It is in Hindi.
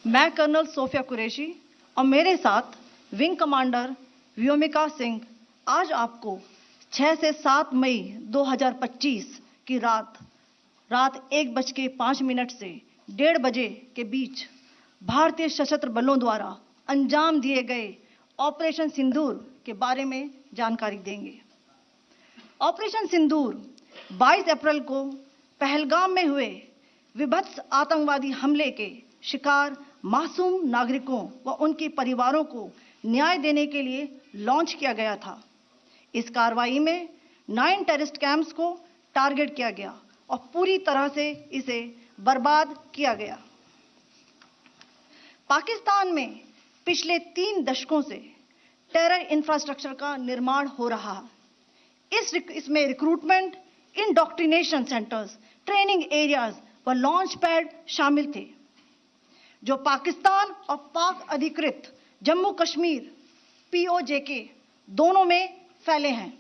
मैं कर्नल सोफिया कुरैशी और मेरे साथ विंग कमांडर व्योमिका सिंह आज आपको 6 से 7 मई 2025 की रात 1:05 से 1:30 बजे के बीच भारतीय सशस्त्र बलों द्वारा अंजाम दिए गए ऑपरेशन सिंदूर के बारे में जानकारी देंगे। ऑपरेशन सिंदूर 22 अप्रैल को पहलगाम में हुए विभत्स आतंकवादी हमले के शिकार मासूम नागरिकों व उनके परिवारों को न्याय देने के लिए लॉन्च किया गया था। इस कार्रवाई में 9 टेररिस्ट कैंप्स को टारगेट किया गया और पूरी तरह से इसे बर्बाद किया गया। पाकिस्तान में पिछले 3 दशकों से टेरर इंफ्रास्ट्रक्चर का निर्माण हो रहा है। इसमें recruitment, indoctrination centres, training areas व लॉन्च पैड शामिल थे, जो पाकिस्तान और पाक अधिकृत जम्मू कश्मीर POJK दोनों में फैले हैं।